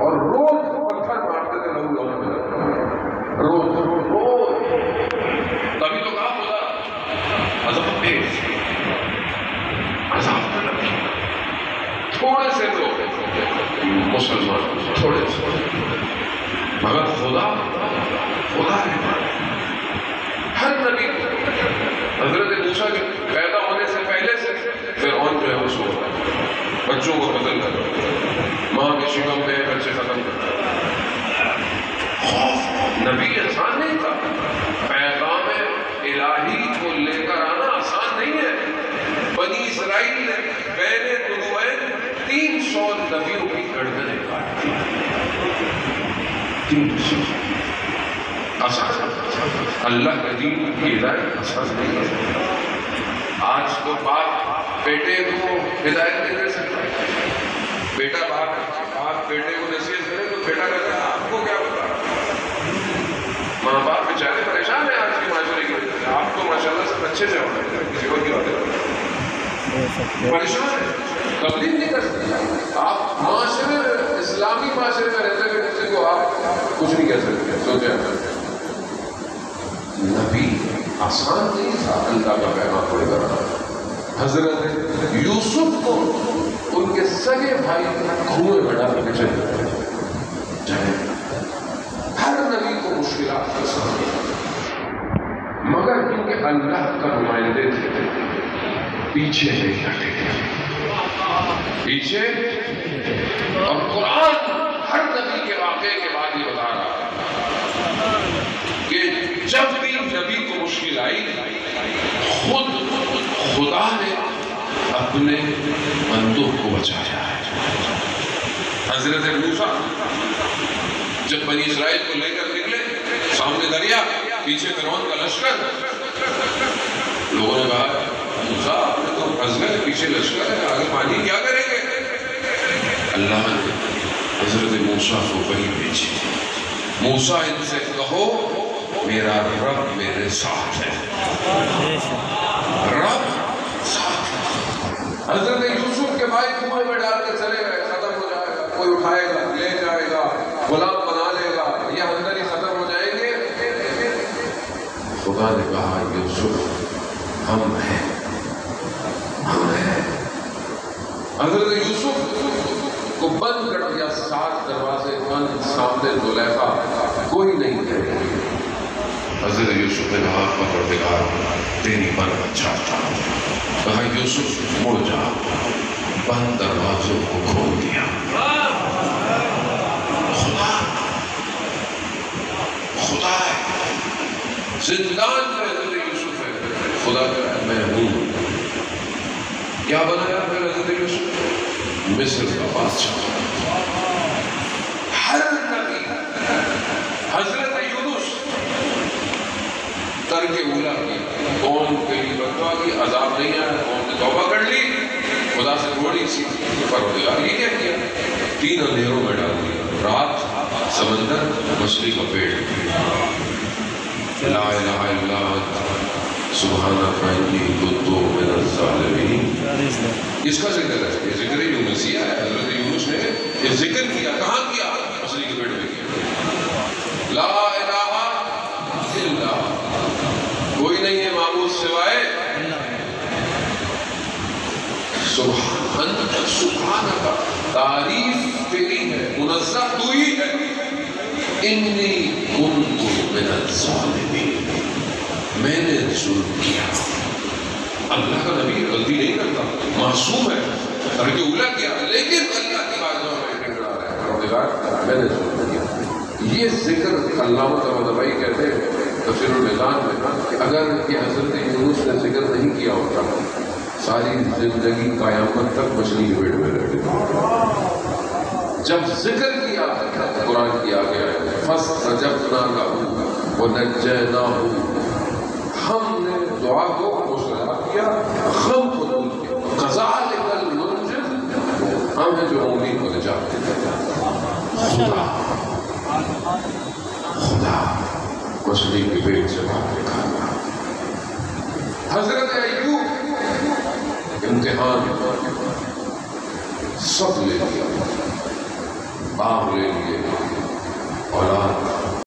اور روز پتھر مارتے تھے لوگ روز تبھی تو کہا خدا عذاب پیش عذاب کا نبی تھوڑے سے لوگ مسلمان تھوڑے سے مگر خدا نے ہر نبی حضرت موسیٰ کے پیدا ہونے سے پہلے سے فرعون جو ہے وہ سو رہا ہے بچوں کو قتل کر ماں کے شکم میں بچے ختم کر خوف نبی آسان نہیں تھا پیغام الہی کو لے کر آنا آسان نہیں ہے بنی اسرائیل نے بین طلوعین 300 نبیوں کی گردنیں کاٹی 300 آسان اللہ کے دین کی ہدایت آسان نہیں ہے آج تو باپ بیٹے کو ہدایت نہیں دے سکتا بیٹا باپ بیٹے کو نصیحت کرے تو بیٹا کہتا ہے آپ کو کیا پتا ماں باپ بیچارے پریشان ہیں آج کی معاشرے کی وجہ سے آپ تو ماشاءاللہ سب اچھے سے ہونا ہے کسی اور کی بات ہے پریشان ہے تبلیغ نہیں کر سکتے آپ معاشرے اسلامی معاشرے میں رہتے ہوئے کسی کو آپ کچھ نہیں کہہ سکتے سوچیں نبی آسان نہیں تھا اللہ کا پیغام پڑے گا حضرت یوسف کو ان کے سگے بھائی کنویں میں ڈال کے چلے گئے ہر نبی کو مشکلات کا سامنا مگر کیونکہ اللہ کا نمائندے تھے پیچھے نہیں ہٹے پیچھے اور قرآن ہر نبی کے واقعے کے بعد یہ بتا رہا کہ جب بھی نبی کو مشکل آئی خود خدا نے اپنے بندوں کو بچایا ہے حضرت موسیٰ جب بنی اسرائیل کو لے کر نکلے سامنے دریا پیچھے فرعون کا لشکر لوگوں نے کہا موسیٰ آپ نے تو پھنس گئے پیچھے لشکر ہے آگے پانی کیا کریں گے اللہ نے حضرت موسیٰ کو وحی بھیجی موسیٰ ان سے کہو میرا رب میرے ساتھ ہے رب ساتھ ہے حضرت یوسف کے بھائی کنویں میں ڈال کے چلے گئے ختم ہو جائے گا کوئی اٹھائے گا لے جائے گا غلام بنا لے گا یہ اندر ہی ختم ہو جائیں گے خدا نے کہا یوسف ہم ہیں حضرت یوسف کو بند کر دیا 7 دروازے بند سامنے زلیخا کوئی نہیں کہہ حضرت یوسف نے کہا پروردگار تیری برکت چاہتا ہوں کہا یوسف مڑ جا بند دروازوں کو کھول دیا خدا ہے زندان میں حضرت یوسف ہے خدا کہا میں ہوں کیا بنایا پھر حضرت یوسف مصر کا بادشاہ ہر نبی حضرت یونس ترک اولا کی قوم کے لیے بدعا کی عذاب نہیں آیا قوم نے توبہ کر لی خدا سے تھوڑی سی پروردگار یہ کیا کیا 3 اندھیروں میں ڈال دیا رات سمندر مچھلی کا پیٹ لا الہ الا انت سبحانک انی کنت من الظالمین اس کا ذکر ہے یہ ذکر یونسیہ ہے حضرت یونس نے یہ ذکر کیا کہاں کیا مچھلی کے پیٹ میں کیا لا الہ الا کوئی نہیں ہے معبود سوائے سبحانک تعریف تیری ہے منزہ تو ہی ہے انی کنت من الظالمین میں نے ظلم کیا اللہ کا نبی غلطی نہیں کرتا معصوم ہے ترک اولا کیا لیکن اللہ کی بارگاہ میں ٹکرا رہا ہے پروردگار میں نے ظلم کیا یہ ذکر علامہ طباطبائی کہتے ہیں تفسیر المیزان میں کہ اگر یہ حضرت یونس نے ذکر نہیں کیا ہوتا ساری زندگی قیامت تک مچھلی کے پیٹ میں رہے جب ذکر کیا قرآن کی آگے آئے فَاسْتَجَبْنَا لَهُ وَنَجَّيْنَاهُ ہم نے دعا کو مستجاب کیا غم کو دور کیا کذالک ننجی ہم ہیں جو امید کو نجات دیتے ہیں خدا مچھلی کے پیٹ سے باہر نکالا حضرت ایوب امتحان سب لے لیا باپ لے لیے، اولاد